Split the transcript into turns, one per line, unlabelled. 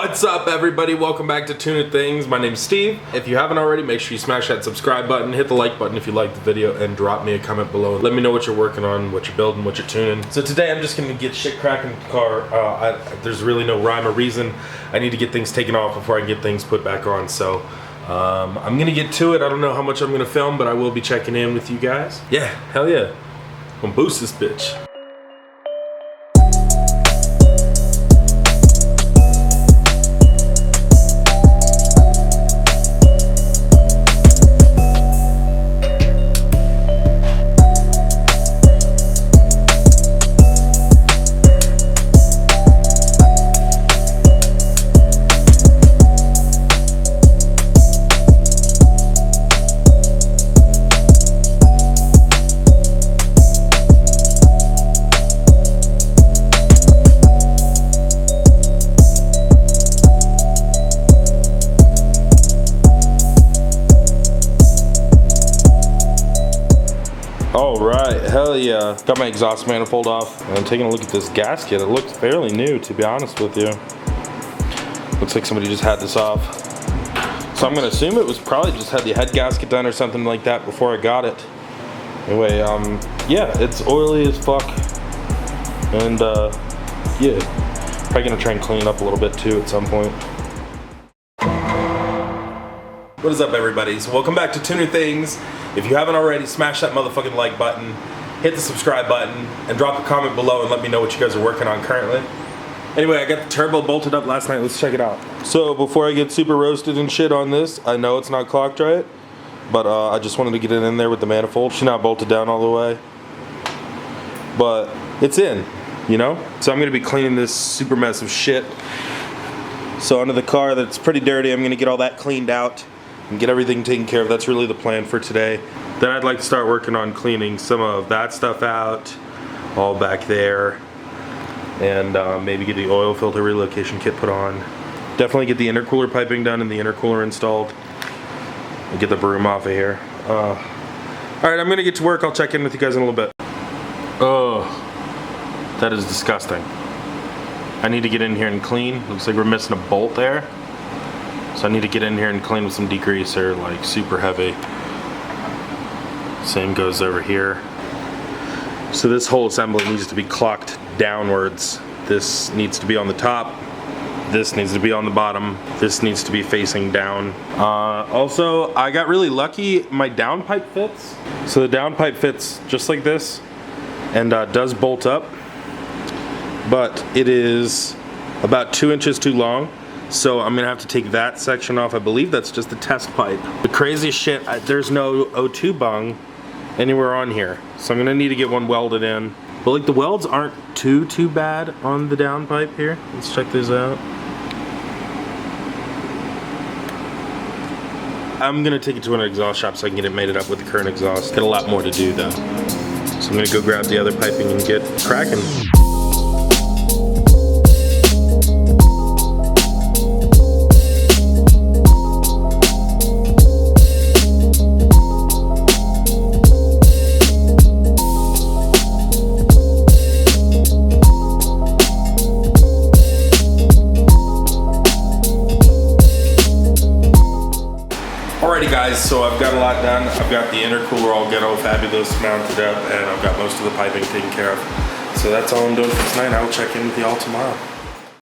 What's up, everybody? Welcome back to TunerThings. My name's Steve. If you haven't already, make sure you smash that subscribe button, hit the like button if you liked the video, and drop me a comment below. Let me know what you're working on, what you're building, what you're tuning. So today I'm just gonna get shit cracking with the car. There's really no rhyme or reason. I need to get things taken off before I can get things put back on. So I'm gonna get to it. I don't know how much I'm gonna film, but I will be checking in with you guys. Yeah, hell yeah. I'm gonna boost this bitch. Alright, hell yeah. Got my exhaust manifold off. I'm taking a look at this gasket. It looks fairly new, to be honest with you. Looks like somebody just had this off. So I'm gonna assume it was probably just had the head gasket done or something like that before I got it. Anyway, yeah, it's oily as fuck. And yeah, probably gonna try and clean it up a little bit too at some point. What is up, everybody? So welcome back to TunerThings. If you haven't already, smash that motherfucking like button, hit the subscribe button, and drop a comment below and let me know what you guys are working on currently. Anyway, I got the turbo bolted up last night. Let's check it out. So before I get super roasted and shit on this, I know it's not clocked right, but I just wanted to get it in there with the manifold. She's not bolted down all the way, but it's in, you know? So I'm gonna be cleaning this super mess of shit. So under the car that's pretty dirty, I'm gonna get all that cleaned out and get everything taken care of. That's really the plan for today. Then I'd like to start working on cleaning some of that stuff out, all back there, and maybe get the oil filter relocation kit put on. Definitely get the intercooler piping done and the intercooler installed. And get the broom off of here. All right, I'm gonna get to work. I'll check in with you guys in a little bit. Oh, that is disgusting. I need to get in here and clean. Looks like we're missing a bolt there. So I need to get in here and clean with some degreaser, like super heavy. Same goes over here. So this whole assembly needs to be clocked downwards. This needs to be on the top. This needs to be on the bottom. This needs to be facing down. Also, I got really lucky. My downpipe fits. So the downpipe fits just like this and does bolt up. But it is about 2 inches too long. So I'm gonna have to take that section off. I believe that's just the test pipe. The craziest shit, there's no O2 bung anywhere on here. So I'm gonna need to get one welded in. But like the welds aren't too bad on the downpipe here. Let's check these out. I'm gonna take it to an exhaust shop so I can get it mated up with the current exhaust. Got a lot more to do though. So I'm gonna go grab the other piping and get cracking. Alrighty guys, so I've got a lot done. I've got the intercooler all ghetto fabulous mounted up, and I've got most of the piping taken care of. So that's all I'm doing for tonight. I will check in with y'all tomorrow.